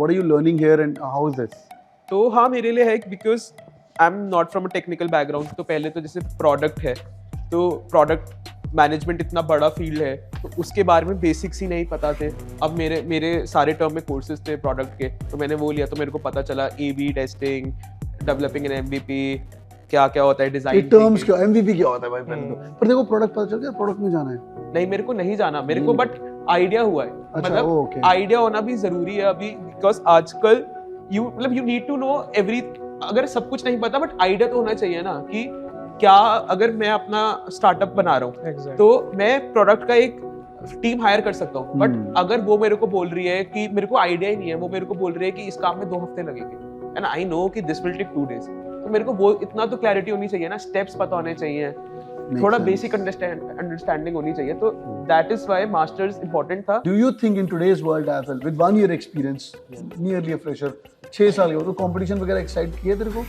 what are you learning here and how is this? तो हाँ मेरे लिए है because I am not from a technical background. तो पहले तो जैसे प्रोडक्ट है तो प्रोडक्ट मैनेजमेंट इतना बड़ा फील्ड है तो उसके बारे में बेसिक्स ही नहीं पता थे. अब मेरे सारे टर्म में कोर्सेज थे प्रोडक्ट के तो मैंने वो लिया तो मेरे को पता चला A/B testing, developing N MVP, क्या क्या होता है डिजाइन. ये टर्म्स क्या MVP क्या होता है भाई पहले तो. पर देखो प्रोडक्ट पता चल गया, प्रोडक्ट में जाना है. नहीं मेरे को नहीं जाना, मेरे को बट आइडिया हुआ है. मतलब आइडिया होना भी जरूरी है अभी बिकॉज आजकल you need to know every. अगर सब कुछ नहीं पता बट आइडिया तो होना चाहिए ना कि क्या. अगर मैं अपना स्टार्टअप बना रहा हूँ तो मैं प्रोडक्ट का एक टीम हायर कर सकता हूँ बट अगर वो मेरे को बोल रही है कि मेरे को आइडिया ही नहीं है, वो मेरे को बोल रही है कि इस काम में 2 हफ्ते लगेंगे एंड आई नो कि दिस विल टेक 2 days, तो मेरे को वो इतना तो क्लैरिटी होनी चाहिए ना, स्टेप्स पता होने चाहिए, थोड़ा बेसिक अंडरस्टैंडिंग होनी चाहिए. तो that is why masters important था. Do you think in today's world as well with 1 year experience, nearly a fresher, 6 साल के हो तो कंपटीशन वगैरह एक्साइट किए तेरे को?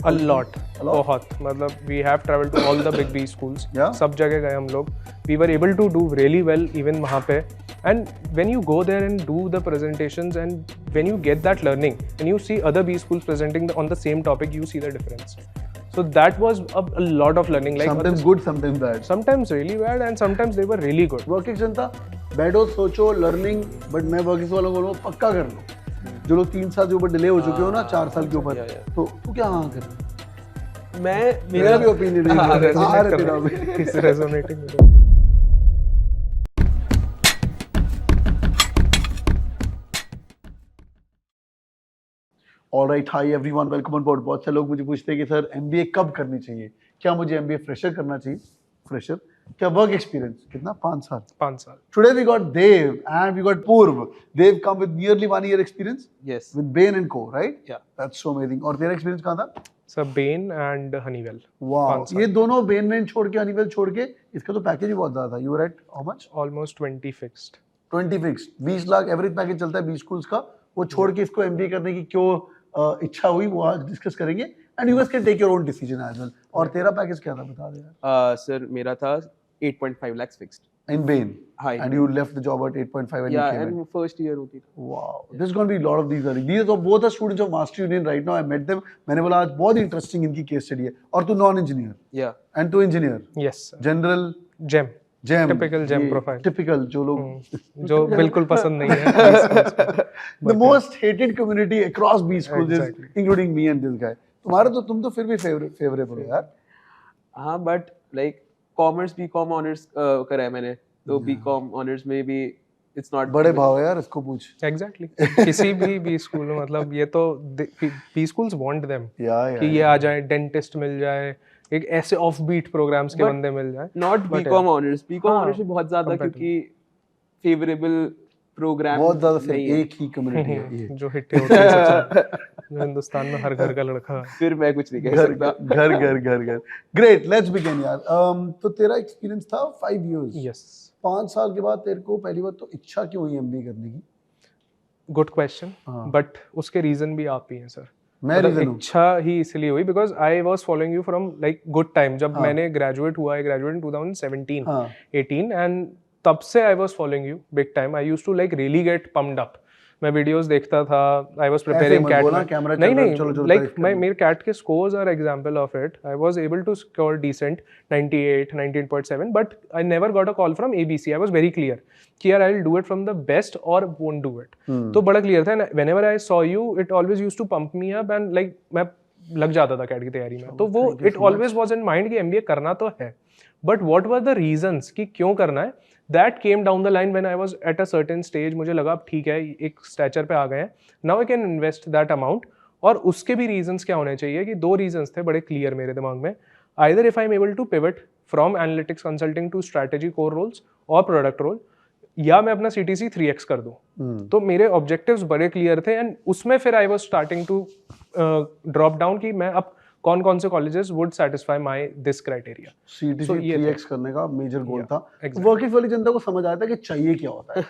A lot. बहुत मतलब we have traveled to all the big B schools. सब जगह गए हम लोग. We were able to do really well even वहाँ पे. And when you go there and do the presentations and when you get that learning and you see other B schools presenting on the same topic, you see the difference. So that was a lot of learning. Like sometimes good, sometimes bad. Sometimes really bad and sometimes they were really good. Work action था, बैठो सोचो learning, but मैं work वालों को पक्का कर लो. जो लोग 3 साल के ऊपर डिले हो चुके हो ना, 4 साल के ऊपर, तो तू क्या हाँ कर. मेरा भी ओपिनियन है resonating. Alright, hi everyone, welcome on board. बहुत से लोग मुझे पूछते हैं कि सर MBA कब करनी चाहिए, क्या मुझे MBA फ्रेशर करना चाहिए? फ्रेशर क्या वर्क एक्सपीरियंस कितना? 5 साल. 5 साल. Today we got Dev and we got Purv. They've come with nearly 1 year experience. Yes. With Bain and Co, right? Yeah. That's so amazing. और तेरा एक्सपीरियंस कहाँ था? Sir, Bain and Honeywell. Wow. ये दोनों Bain छोड़ के Honeywell छोड़ के, इसका तो पैकेज ही बहुत ज़्यादा था. You were at how much? Almost 20 fixed. 20 fixed. 20 lakh average package चलता है 20 schools का. वो छोड़ के इसको MBA करने की क्यों इच्छा हुई वो आज डिस्कस करेंगे. And you guys can take your own decision as well. और तेरा पैकेज क्या था बता दे यार. सर मेरा था 8.5 lakhs fixed. In Bain. Hi. And you left the job at 8.5 and you came in. And first year होती थी. Wow. There's going to be a lot of these. These are both the students of Master Union right now. I met them. मैंने बोला आज बहुत interesting इनकी case study है. और तू नॉन इंजीनियर. Yeah. And तू engineer. Yes. Sir. General. Gem. Gem. Typical Gem profile. Typical जो लोग. जो बिल्कुल पसंद नहीं है. The most hated community across B schools is including me and this guy. तुम्हारा तो तुम तो फिर भी फेवरेबल हो यार. हाँ but like commerce BCom honours करा है मैंने तो BCom ऑनर्स में भी इट्स नॉट. बड़े भाव है यार, इसको पूछ. एग्जैक्टली. किसी भी B स्कूल में मतलब ये तो B schools want them कि ये आ जाए, डेंटिस्ट मिल जाए, एक ऐसे ऑफ बीट प्रोग्राम्स के बंदे मिल जाए. Not BCom honours. BCom honours भी बहुत ज्यादा क्योंकि फेवरेबल प्रोग्राम बहुत ज्यादा फिर एक ही कम्युनिटी है ये जो हिट होते हैं जो हिंदुस्तान में हर घर का लड़का. फिर मैं कुछ नहीं कह सकता. घर. ग्रेट, लेट्स बिगिन यार. तो तेरा एक्सपीरियंस था 5 years. यस. 5 साल के बाद तेरे को पहली बार तो इच्छा क्यों हुई MBA करने की? Good question. बट उसके रीजन भी आप ही हैं सर. मैं रीजन हूं. इच्छा ही इसलिए हुई because I was following you from like good time. जब मैंने ग्रेजुएट हुआ, आई ग्रेजुएट इन 2017 18 एंड तब से I was following you big time. I used to like really get pumped up. मैं वीडियोस देखता था. I was preparing CAT. नहीं like मेरे कैट के scores are example of it. I was able to score decent 98 98.7 but I never got a call from ABC. I was very clear कि यार I will do it from the best और won't do it. तो बड़ा clear था. Whenever I saw you it always used to pump me up and like मैं लग जाता था कैट की तैयारी में. तो वो it always was in mind कि MBA करना तो है but what were the reasons कि क्यों करना है. That came down the line when I was at a certain stage. मुझे लगा अब ठीक है एक स्टैचर पे आ गए हैं. Now I can invest that amount. और उसके भी reasons क्या होने चाहिए कि 2 reasons थे बड़े clear मेरे दिमाग में. Either if I'm able to pivot from analytics consulting to strategy core roles और product role, या मैं अपना CTC 3x कर दूँ. तो मेरे objectives बड़े clear थे and उसमें फिर I was starting to drop down कि मैं अब कौन से colleges would satisfy my this criteria. CTC 3x करने का मेजर गोल था. वर्किंग वाली जनता को समझ आता है कि चाहिए क्या होता है.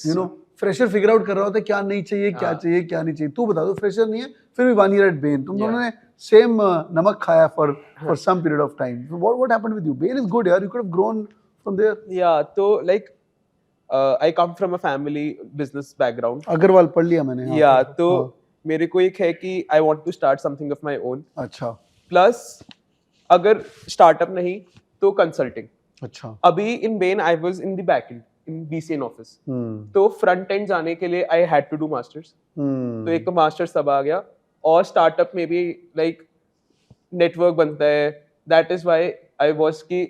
You know fresher figure out कर रहा होता है क्या नहीं चाहिए, क्या चाहिए क्या नहीं चाहिए. तू बता दो, फ्रेशर नहीं है फिर भी 1 year at Bain. तुम दोनों ने सेम नमक खाया for some period of time. What happened with you? Bain is good यार. You could have grown from there. या तो like I come from a family business background. Agrawal पढ़ लिया मैंने। या तो मेरे को एक है कि I want to start something of my own. अच्छा। प्लस अगर स्टार्टअप नहीं तो कंसल्टिंग। अच्छा। अभी in Bain I was in the back end in BCN office, तो फ्रंट एंड जाने के लिए I had to do masters. तो एक तो मास्टर्स तब आ गया, और स्टार्टअप में भी लाइक नेटवर्क बनता है। That is why I was कि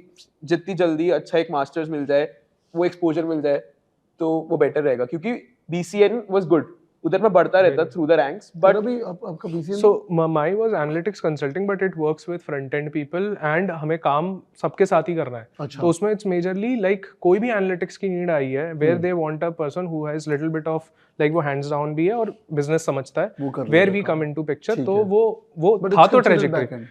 जितनी जल्दी अच्छा एक मास्टर्स मिल जाए, वो एक्सपोजर मिल जाए, तो वो बेटर रहेगा, क्योंकि BCN वाज गुड, उधर मैं बढ़ता रहता थ्रू द रैंक्स। बट अभी आपका BCN so mine was analytics consulting, but it works with front end people and हमें काम सबके साथ ही करना है। अच्छा। तो उसमें it's majorly like कोई भी analytics की नीड आई है where they want a person who has little bit of like वो hands down भी है और business समझता है, where we come into picture। तो वो था तो trajectory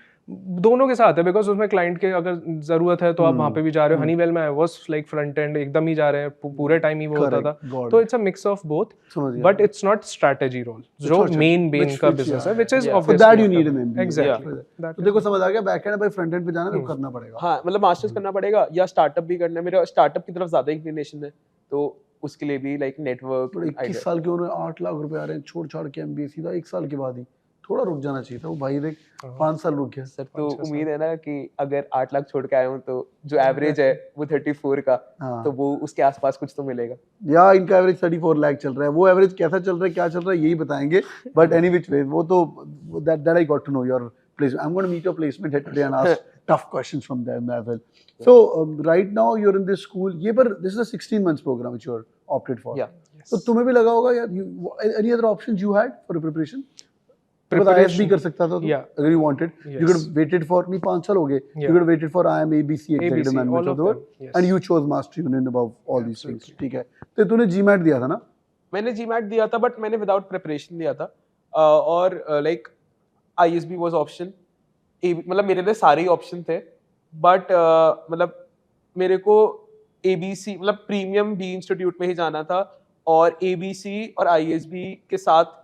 दोनों के साथ है, बिकॉज उसमें क्लाइंट के अगर जरूरत है तो आप वहाँ पे भी जा रहे हो। हनीवेल में I was like front end एकदम ही जा रहे हैं, पूरे टाइम ही वो होता था। तो it's a mix of both, but it's not strategy role जो मेन बेन का बिजनेस है, which is obviously that you need in MBA। Exactly. तो देखो समझ आ गया, बैक एंड भाई फ्रंट एंड पे जाना है तो करना पड़ेगा। हाँ, मतलब मास्टर्स करना पड़ेगा या स्टार्टअप भी करना है। मेरा स्टार्टअप की तरफ ज्यादा इंक्लिनेशन है, तो उसके लिए भी लाइक नेटवर्क। 21 साल के उन्होंने 8 लाख रुपए आ रहे हैं छोड़ छाड़ के MBA सीधा 1 साल के बाद ही। थोड़ा रुक जाना चाहिए था वो भाई, देख 5 साल रुक गया। सर तो उम्मीद है ना कि अगर 8 लाख छोड़ के आया हूँ तो जो एवरेज है वो 34 का, तो वो उसके आसपास कुछ तो मिलेगा। या इनका एवरेज 34 लाख चल रहा है, वो एवरेज कैसा चल रहा है, क्या चल रहा है, यही बताएंगे। बट एनी विच वे, वो तो that I got to know your placement. I am going to meet your placement head today and ask tough questions from them as well. So right now you are in this school, ये पर this is a 16 months program which you are opted for. तो तुम्हें भी लगा होगा यार, any other options you had for preparation? ISB कर सकता था तो, अगर you wanted, you could have waited for, नहीं 5 साल हो गए, you could have waited for IIM, ABC, executive management of the world, and you chose mastery union above all these things, ठीक है। तो तूने GMAT दिया था ना? मैंने GMAT दिया था, बट मैंने विदाउट प्रिपरेशन दिया था, और लाइक ISB was option, मतलब मेरे लिए सारे ही ऑप्शन थे, बट मतलब मेरे को ABC मतलब प्रीमियम B इंस्टीट्यूट में ही जाना था, और ABC और ISB के साथ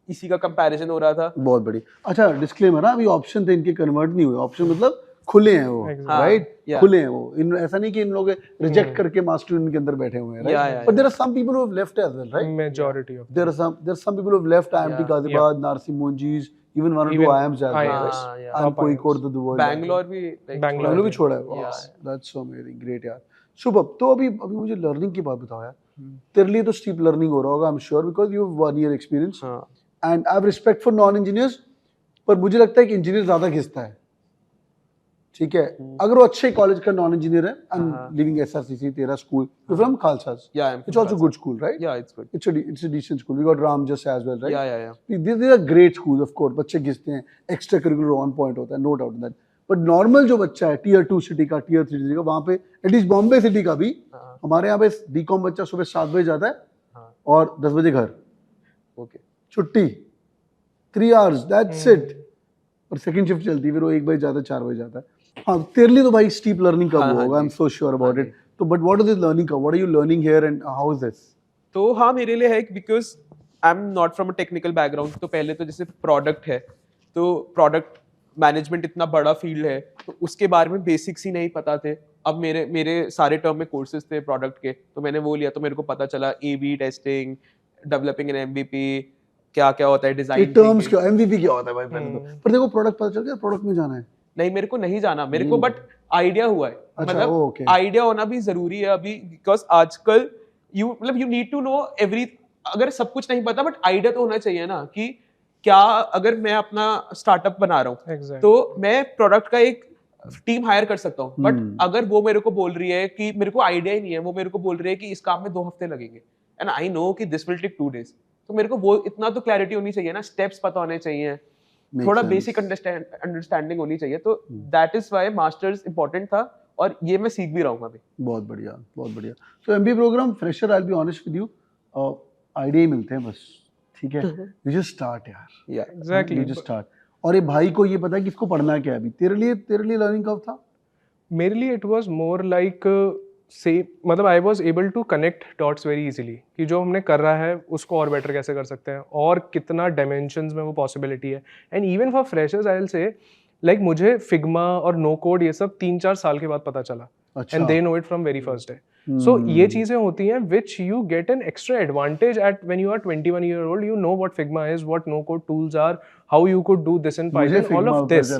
इसी का कंपैरिजन हो रहा था। बहुत बड़ी। अच्छा डिस्क्लेमर, अभी ऑप्शन थे, इनके कन्वर्ट नहीं हुए। ऑप्शन मतलब खुले हैं वो, राइट? खुले हैं वो। इन ऐसा नहीं कि इन लोग रिजेक्ट करके मास्टर यूनियन के अंदर बैठे हुए हैं, right? But there are some people who have left as well, right? Majority of there are some people who have left IMT Ghaziabad, Narsee Monjee's, even one or two IIMs as well, and कोई code the world. Bangalore भी छोड़ा है। That's so amazing, great यार। Super. तो अभी मुझे learning की बात बताओ यार। तेरे लिए तो स्टीप लर्निंग हो रहा होगा, I am sure, because you have 1 year experience. And I have respect for non engineers, पर मुझे लगता है कि इंजीनियर ज्यादा घिसता है, ठीक है? अगर वो अच्छे कॉलेज का नॉन इंजीनियर है, आई एम लिविंग SRCC, तेरा school, you from Khalsa's, it's also good school, right? Yeah it's good, it's a decent school. We got Ramjas as well, right? Yeah these are great schools, of course बच्चे घिसते हैं, extra curricular on point होता है, no doubt in that. But normal जो बच्चा है Tier 2 city का, Tier 3 city का, वहाँ पे एटलीस्ट बॉम्बे सिटी का भी, हमारे यहाँ पे BCom बच्चा सुबह 7 बजे जाता है और 10 बजे घर, ओके, छुट्टी, 3 hours, that's it। और सेकंड शिफ्ट चलती है, फिर वो 1 बजे जाता है, 4 बजे जाता है। हाँ, तेरे लिए तो भाई स्टीप लर्निंग कब होगा, I am so sure about it. तो but what is this learning कब, what are you learning here and how is this? तो हाँ, मेरे लिए है because I am not from a technical background. तो पहले तो जैसे प्रोडक्ट है, तो प्रोडक्ट मैनेजमेंट इतना बड़ा फील्ड है, तो उसके बारे में बेसिक्स ही नहीं पता थे। अब मेरे सारे टर्म में कोर्सेज थे प्रोडक्ट के, तो मैंने वो लिया, तो मेरे को पता चला AB testing, developing N MVP, क्या क्या होता है, डिजाइन टर्म्स क्या, MVP क्या होता है भाई पहले तो। पर देखो प्रोडक्ट पता चल गया, प्रोडक्ट में जाना है। नहीं, मेरे को नहीं जाना, मेरे को बट आइडिया हुआ है। मतलब आइडिया होना भी जरूरी है अभी, बिकॉज आजकल you need to know every, अगर सब कुछ नहीं पता बट आइडिया तो होना चाहिए ना, कि क्या अगर मैं अपना स्टार्टअप बना रहा हूँ तो मैं प्रोडक्ट का एक टीम हायर कर सकता हूँ, बट अगर वो मेरे को बोल रही है कि मेरे को आइडिया ही नहीं है, वो मेरे को बोल रही है कि इस काम में 2 हफ्ते लगेंगे, एंड आई नो कि दिस विल टेक 2 days, तो मेरे को वो इतना तो क्लैरिटी होनी चाहिए ना, स्टेप्स पता होने चाहिए, थोड़ा बेसिक अंडरस्टैंडिंग होनी चाहिए। तो that is why masters important था, और ये मैं सीख भी रहा हूँ अभी। बहुत बढ़िया, बहुत बढ़िया। तो MBA program fresher, I will be honest with you, idea ही मिलते हैं बस, ठीक है? यू जस्ट स्टार्ट यार, या एग्जैक्टली, यू जस्ट स्टार्ट। और ये भाई को ये पता है कि इसको पढ़ना क्या है अभी। तेरे लिए लर्निंग कब था? मेरे लिए इट वाज मोर लाइक से, मतलब I was able to connect dots very easily, कि जो हमने कर रहा है उसको और बेटर कैसे कर सकते हैं, और कितना डायमेंशंस में वो पॉसिबिलिटी है। And even for freshers I will say, like मुझे फिग्मा और नो कोड ये सब 3-4 साल के बाद पता चला, and they know it from very first day. So ये चीजें होती हैं which you get an extra advantage at when you are 21 year old. You know what Figma is, what no code tools are, how you could do this in Python, all of this.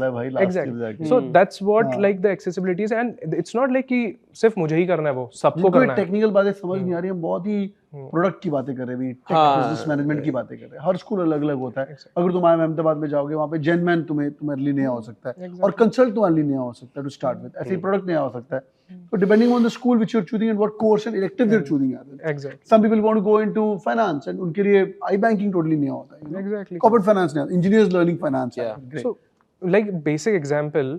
Exactly. So that's what like the accessibility is, and it's not like कि सिर्फ मुझे ही करना है वो, सबको करना है. Technical बातें समझ नहीं आ रही, हम बहुत ही प्रोडक्ट की बातें कर रहे हैं, बिजनेस मैनेजमेंट की बातें कर रहे हैं. हर स्कूल अलग अलग होता है. अगर तुम अहमदाबाद में जाओगे वहाँ पे जेनमैन तुम्हारे लिए नया हो सकता है और कंसल्ट तुम्हारे लिए नया हो सकता है टू स्टार्ट विद. ऐसे ही प्रोडक्ट नया हो सकता है. So depending on the school which you're choosing and what course and elective you're choosing. Exactly. Some people want to go into finance and उनके लिए i-banking totally नया होता है. Exactly. Corporate finance नया, engineers learning finance. Yeah. Great. So like basic example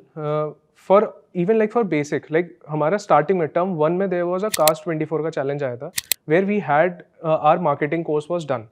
for even like for basic like हमारा starting में term 1 में there was a Cast 24 का challenge आया था where we had our marketing course was done.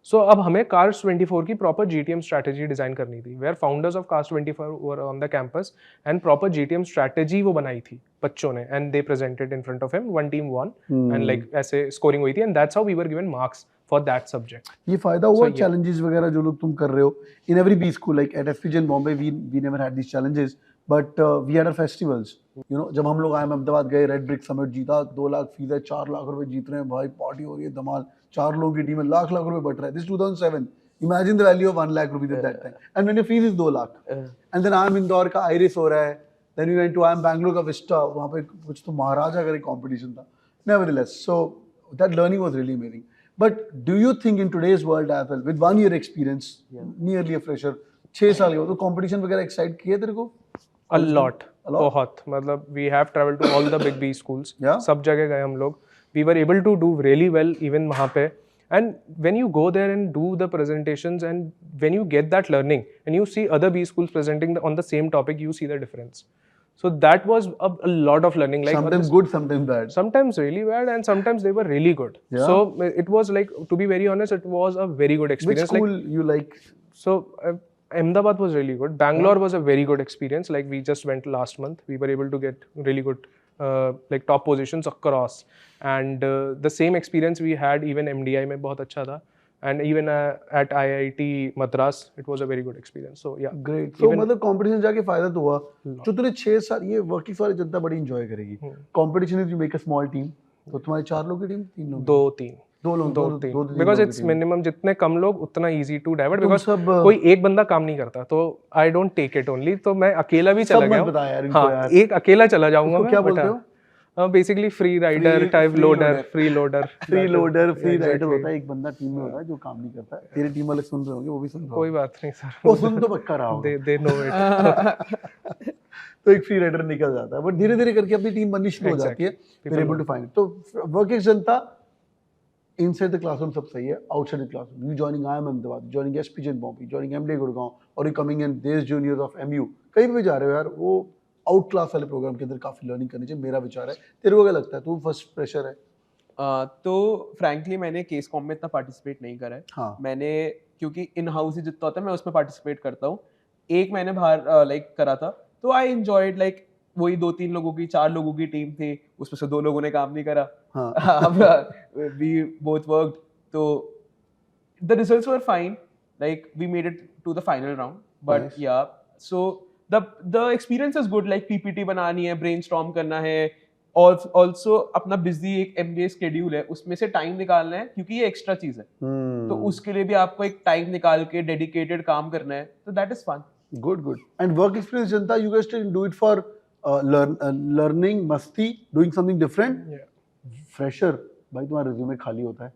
So अब हमें Cast 24 की proper GTM strategy design करनी थी where founders of Cast 24 were on the campus and proper GTM strategy वो बनाई थी बच्चों ने and they presented in front of him, one team won and like ऐसे scoring हुई थी and that's how we were given marks for that subject. ये फायदा हुआ challenges वगैरह जो लोग तुम कर रहे हो in every B school like at FPJ in Bombay we never had these challenges but we had our festivals. You know जब हम लोग आए अहमदाबाद गए रेड ब्रिक समिट जीता 2 लाख फीस है 4 लाख रुपए जीत रहे हैं भाई पार्टी हो रही है धमाल 4 लोगों की टीम में लाख रुपए बट रहा है. This 2007. Imagine the value of 1 lakh rupees at that time. And when your fees is 2 lakh. And then I'm Indore का Iris हो रहा है. Then we went to I'm Bangalore का Vista. वहाँ पे कुछ तो महाराजा का एक competition था. Nevertheless, so that learning was really amazing. But do you think in today's world as well, with 1 year experience, nearly a fresher, 6 साल के हो तो competition वगैरह excite किए तेरे को? A lot. बहुत मतलब we have traveled to all the big B schools. सब जगह गए हम लोग. We were able to do really well even वहाँ पे. And when you go there and do the presentations and when you get that learning and you see other B schools presenting on the same topic, you see the difference. So that was a lot of learning. Like sometimes good, sometimes bad. Sometimes really bad and sometimes they were really good. Yeah. So it was like, to be very honest, it was a very good experience. Which school you like? So Ahmedabad was really good. Bangalore was a very good experience. Like we just went last month. We were able to get really good like top positions across. And the same experience we had even MDI में बहुत अच्छा था. And even at IIT Madras, it was a very good experience. So yeah. Great. So मतलब competition जाके फायदा तो हुआ. जो तूने 6 साल ये वर्किंग वाली जनता बड़ी enjoy करेगी. Competition is you make a small team. तो तुम्हारे 4 लोग की टीम 3 लोग. 2 लोग. Because it's minimum जितने कम लोग उतना easy to divert. Because कोई एक बंदा काम नहीं करता. तो I don't take it only. तो मैं अकेला भी चला गया. सब मत बता यार इनको यार. एक अकेला चला जाऊँगा मैं. क्या बोलते हो? Basically free rider type loader free rider होता है. एक बंदा टीम में होता है जो काम नहीं करता है. तेरी टीम वाले सुन रहे होंगे वो भी सुन रहे होंगे. कोई बात नहीं सर वो सुन तो पक्का रहा होगा. they know it. तो एक फ्री राइडर निकल जाता है बट धीरे धीरे करके अपनी टीम बननी शुरू हो जाती है. फिर एबल टू फाइंड. तो working Janata inside the classroom सब सही है. outside the classroom you joining IIM Ahmedabad, joining SPJ in Bombay, joining MDA Gurgaon और you coming in Days Juniors of MU कहीं भी जा रहे हो यार. वो आउट क्लास वाले प्रोग्राम के अंदर काफी लर्निंग करनी चाहिए मेरा विचार है. तेरे को क्या लगता है? तू फर्स्ट फ्रेशर है. तो फ्रैंकली मैंने केस कॉम में इतना पार्टिसिपेट नहीं करा है. हाँ. मैंने क्योंकि इन हाउस ही जितना होता है मैं उसमें पार्टिसिपेट करता हूँ. एक मैंने बाहर लाइक करा था तो आई एंजॉयड लाइक वही 2-3 लोगों की 4 लोगों की टीम थी उसमें से 2 लोगों ने काम नहीं करा. वी बोथ वर्कड तो the results were fine like we made it to the final round but yeah so the experience is good like PPT बनानी है brainstorm करना है और also अपना busy एक MBA schedule है उसमें से टाइम निकालना है क्योंकि ये एक्स्ट्रा चीज है. तो उसके लिए भी आपको एक टाइम निकाल के डेडिकेटेड काम करना है तो that is fun. Good. And work experience Janata you guys still do it for learning मस्ती doing something different. Fresher भाई तुम्हारा रिज्यूमे खाली होता है.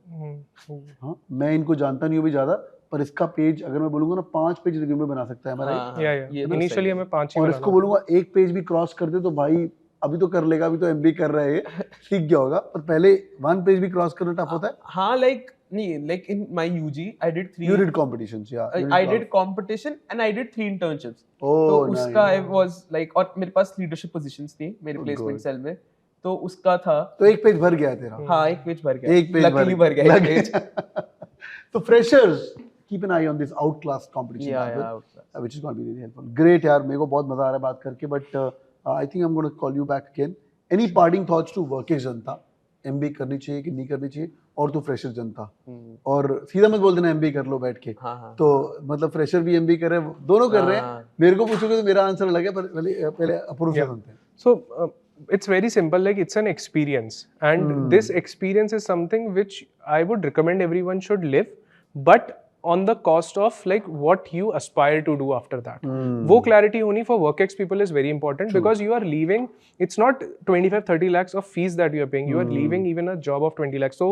हाँ मैं इनको जानता नहीं हूँ भी ज्यादा पर इसका पेज अगर मैं बोलूंगा ना 5 पेज रिज्यूमे बना सकता है हमारा. इनिशियली हमें 5 ही और इसको बोलूंगा एक पेज भी क्रॉस कर दे तो भाई अभी तो कर लेगा अभी तो एमबीए कर रहा है सीख गया होगा पर पहले 1 पेज भी क्रॉस करना टफ होता है. हाँ लाइक नहीं like in my UG I did 3 you did competitions yeah I did competition and I did 3 internships. तो उसका I was like और मेरे पास लीडरशिप पोजीशंस थी मेरे प्लेसमेंट सेल में तो उसका था तो एक पेज भर गया तेरा. हाँ एक पेज भर गया लकीली भर गया एक पेज. तो freshers keep an eye on this outclass competition which is going to be really helpful. Great यार मेरे को बहुत मजा आ रहा है बात करके but I think I'm going to call you back again. Any parting thoughts to working Janata? MBA करनी चाहिए कि नहीं करनी चाहिए और तो फ्रेशर जनता और सीधा मत बोल देना MBA कर लो बैठ के. तो मतलब फ्रेशर भी MBA कर रहे हैं दोनों कर रहे हैं. मेरे को पूछोगे तो मेरा आंसर अलग है पर पहले अपूर्व से सुनते हैं. So it's very simple, like it's an experience, and this experience is something which I would recommend everyone should live, but on the cost of like what you aspire to do after that. वो clarity होनी for WorkX people is very important. True. Because you are leaving, it's not 25-30 lakhs of fees that you are paying, you are leaving even a job of 20 lakhs. So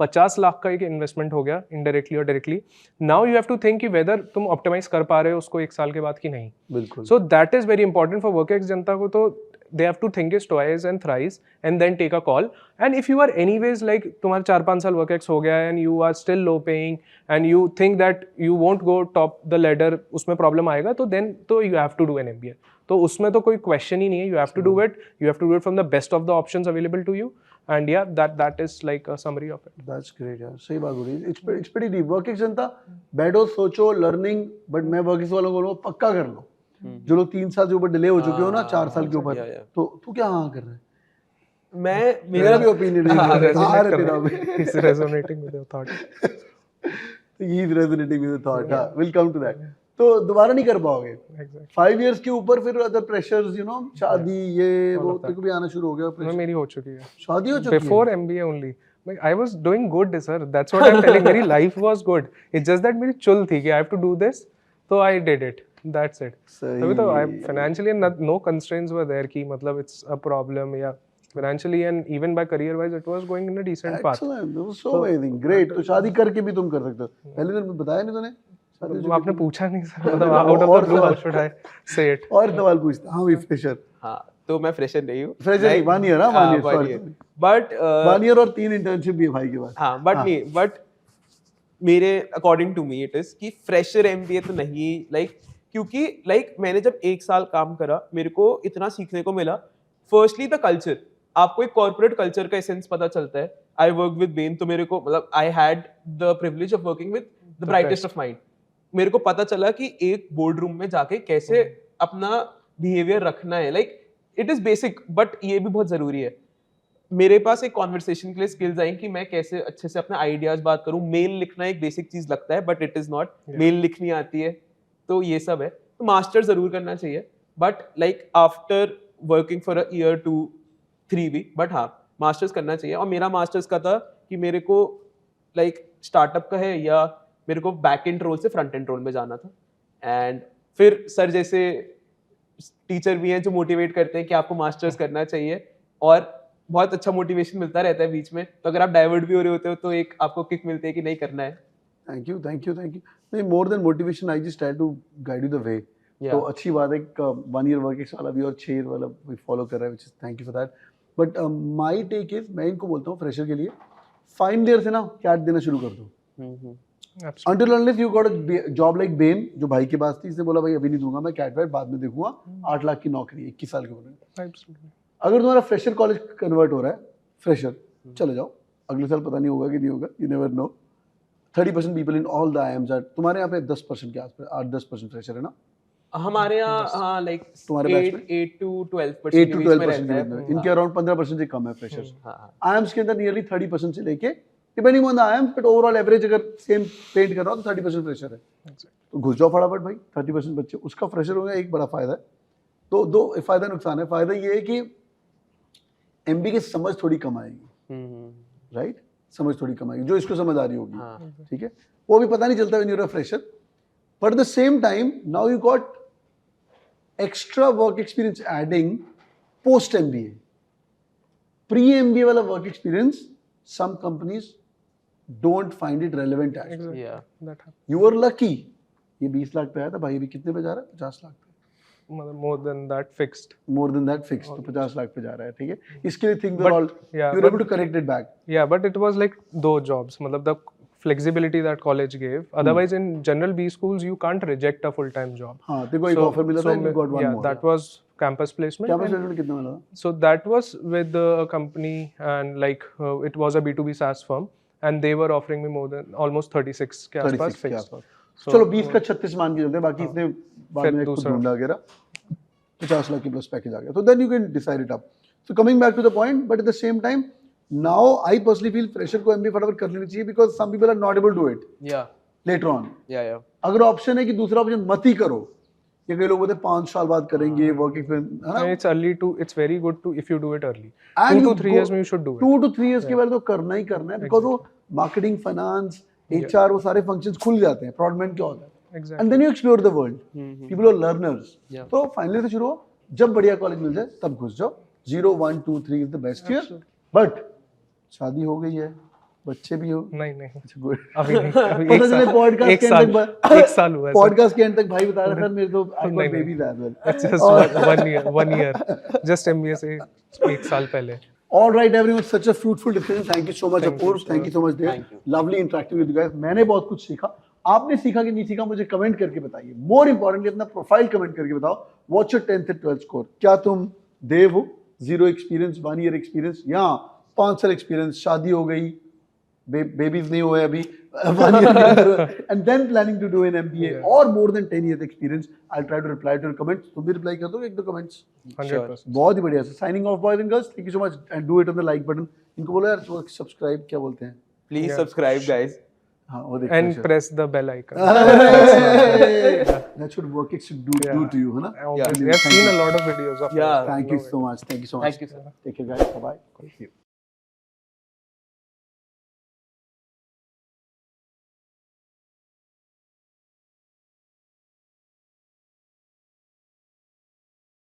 50 lakh का एक investment हो गया indirectly or directly. Now you have to think कि whether तुम optimize कर पा रहे हो उसको एक साल के बाद कि नहीं. बिल्कुल. So that is very important for WorkX जनता को. तो they have to think it twice and thrice and then take a call. And if you are anyways like तुम्हारा 4-5 साल WorkX हो गया and you are still low paying and you think that you won't go top the ladder, उसमें problem आएगा, तो then तो you have to do an MBA. तो उसमें तो कोई question ही नहीं है. You have to do it. You have to do it from the best of the options available to you. And yeah, that is like a summary of it. That's great यार. सही बात हो रही है. It's pretty deep. WorkX जनता बैठो सोचो learning, but मैं WorkX वालों को बोलूँगा पक्का कर लो. जो लोग 3 साल के ऊपर डिले हो चुके हो ना, 4 साल के ऊपर, तो तू क्या हाँ कर रहा है? मेरा भी ओपिनियन है. He's resonating with your thought. He's resonating with the thought. We'll come to that. तो दोबारा नहीं कर पाओगे. 5 years के ऊपर फिर other pressures, you know, शादी ये वो तेरे को भी आना शुरू हो गया. मेरी हो चुकी है. शादी हो चुकी है. Before MBA only. Like I was doing good, sir. That's what I'm telling. मेरी life was good. It's just that मेरी चुल थी कि I have to do this, so I did it. That's it. अभी तो I financially no constraints were there कि मतलब it's a problem या financially and even by career wise it was going in a decent path. Excellent. That was so amazing. Great. तो शादी करके भी तुम कर सकते हो. पहले दिन में बताया नहीं तूने? आपने पूछा नहीं सर. मतलब out of the blue how should I say it? और सवाल पूछता. हाँ भी फ्रेशर. हाँ तो मैं फ्रेशर नहीं हूँ. फ्रेशर नहीं 1 year हाँ 1 year. But 1 year और 3 internship भी है भाई के पास. हाँ but नहीं but मेरे according to me it is कि फ्रेशर MBA तो नहीं like क्योंकि लाइक मैंने जब 1 साल काम करा मेरे को इतना सीखने को मिला. फर्स्टली द कल्चर, आपको एक कॉर्पोरेट कल्चर का एसेंस पता चलता है. आई वर्क विद बेन, तो मेरे को मतलब I had the privilege of working with the brightest of mind. मेरे को पता चला कि एक बोर्ड रूम में जाके कैसे अपना बिहेवियर रखना है. Like it is basic but ये भी बहुत जरूरी है. मेरे पास एक कॉन्वर्सेशन के लिए स्किल्स आई कि मैं कैसे अच्छे से अपने आइडियाज बात करूं. मेल लिखना एक बेसिक चीज लगता है but it is not. Mail लिखनी आती है तो ये सब है. तो मास्टर जरूर करना चाहिए but like after working for a year 2-3 भी, बट हाँ मास्टर्स करना चाहिए. और मेरा मास्टर्स का था कि मेरे को लाइक स्टार्टअप का है या मेरे को बैक एंड रोल से फ्रंट एंड रोल में जाना था. एंड फिर सर जैसे टीचर भी हैं जो मोटिवेट करते हैं कि आपको मास्टर्स करना चाहिए और बहुत अच्छा मोटिवेशन मिलता रहता है बीच में. तो अगर आप डाइवर्ट भी हो रहे होते हो तो एक आपको किक मिलती है कि नहीं करना है. Thank you. नहीं, more than motivation I just try to guide you the way. तो अच्छी बात है. 1 year WorkX वाला भी और 6 year वाला भी फॉलो कर रहा है, which is thank you for that. But my take is, मैं इनको बोलता हूँ फ्रेशर के लिए फाइनल ईयर से ना कैट देना शुरू कर दो. Until unless you got a job like Bain, जो भाई के पास थी, इसने बोला भाई अभी नहीं दूंगा मैं कैट वैट बाद में देखूंगा. 8 लाख की नौकरी 21 साल के उम्र. अगर तुम्हारा फ्रेशर कॉलेज कन्वर्ट हो रहा है, फ्रेशर चले जाओ. अगले साल पता नहीं होगा कि नहीं होगा, you never know. 30% people in all the IIMs are, तुम्हारे यहाँ पे 10% के आसपास 8-10% फ्रेशर है ना. हमारे यहाँ हाँ लाइक तुम्हारे बैच में 8 to 12% के बीच में रहता है. इनके अराउंड 15% से कम है फ्रेशर्स. IIMs के अंदर नियरली 30% से लेके depending on the IIMs, but overall average अगर सेम पेंट कर रहा हो तो 30% फ्रेशर है. तो घुस जाओ फटाफट भाई. 30% बच्चे उसका फ्रेशर होगा. एक बड़ा फायदा है. तो दो फायदा नुकसान है. फायदा ये है कि MBA की समझ थोड़ी कम आएगी. राइट, समझ थोड़ी कम आएगी जो इसको समझ आ रही होगी. ठीक है, वो भी पता नहीं चलता when you are a fresher. But at the same time now you got extra work experience adding post MBA. Pre MBA वाला work experience some companies don't find it relevant as. Exactly. Yeah, that happens. You were lucky. ये 20 लाख पे आया था, भाई अभी कितने पे जा रहा है? 50 लाख पे. More than that fixed. More than that fixed. तो 50 लाख पे जा रहा है. ठीक है. इसके लिए things were all. You were able to correct it back. Yeah, but it was like those jobs. मतलब the flexibility that college gave. Otherwise, in general B schools, you can't reject a full-time job. हाँ, देखो एक offer मिला था, you got one more. Yeah, that was campus placement. Campus placement कितना मिला? So that was with a company and like it was a B2B SaaS firm and they were offering me more than almost 36 के आसपास fixed. So, चलो 20 का 36 मान के चलते हैं, बाकी इसने बाद में खुद ढूंढा वगैरह 50 लाख की प्लस पैकेज आ गया. So then you can decide it up. So coming back to the point, but at the same time, now I personally feel fresher को MBA फटाफट कर लेनी चाहिए because some people are not able to do it. Yeah. Later on. Yeah. अगर option है कि दूसरा option मत ही करो, ये कई लोग बोलते हैं 5 साल बाद करेंगे वर्क एक्सपीरियंस, है ना? It's very good to if you do it early. And 2 you to 3 go- years में you should do it. 2 to 3 years के बाद तो करना ही करना है, बिकॉज वो मार्केटिंग, फाइनेंस, HR, वो सारे फंक्शंस खुल जाते हैं. प्रॉडमैन क्या होता है? Exactly. And then you explore the world. People are learners. Yeah. तो फाइनली तो शुरू हो, जब बढ़िया कॉलेज मिल जाए तब घुस जाओ. 0, 1, 2, 3 is the best year. But शादी हो गई है, बच्चे भी हो. नहीं गुड. अभी नहीं अभी पता चले पॉडकास्ट एक के साल एंड तक एक साल हुआ है पॉडकास्ट के एंड तक भाई बता रहा था मेरे तो आई गॉट नहीं, babies as well. It's just one year just MBA से एक साल पहले. All right, everyone, such a fruitful discussion. Thank you so much, Apoorv. Thank you so much, Dev. Lovely interacting with you guys. मैंने बहुत कुछ सीखा. आपने सीखा कि नहीं सीखा मुझे कमेंट करके बताइए. More importantly, अपना प्रोफाइल कमेंट करके बताओ. What's your 10th and 12th score? क्या तुम देव हो? 0 एक्सपीरियंस, 1 year एक्सपीरियंस, या 5 साल एक्सपीरियंस, शादी हो गई, बेबीज नहीं हुए अभी, 1 year, and then planning to do an MBA or more than 10 years experience. I'll try to reply to your comments. तुम भी reply कर दो एक दो comments. 100%. बहुत ही बढ़िया. Signing off, boys and girls. Thank you so much and do it on the like button. इनको बोलो यार सब्सक्राइब क्या बोलते हैं? Please subscribe, guys. हाँ वो देखो. And press the bell icon. That's what work it should do to you, है ना? Obviously, I've seen a lot of videos of Yeah. it. Thank you so much. Thank you so much. Thank you, sir. Take care, guys. Bye bye.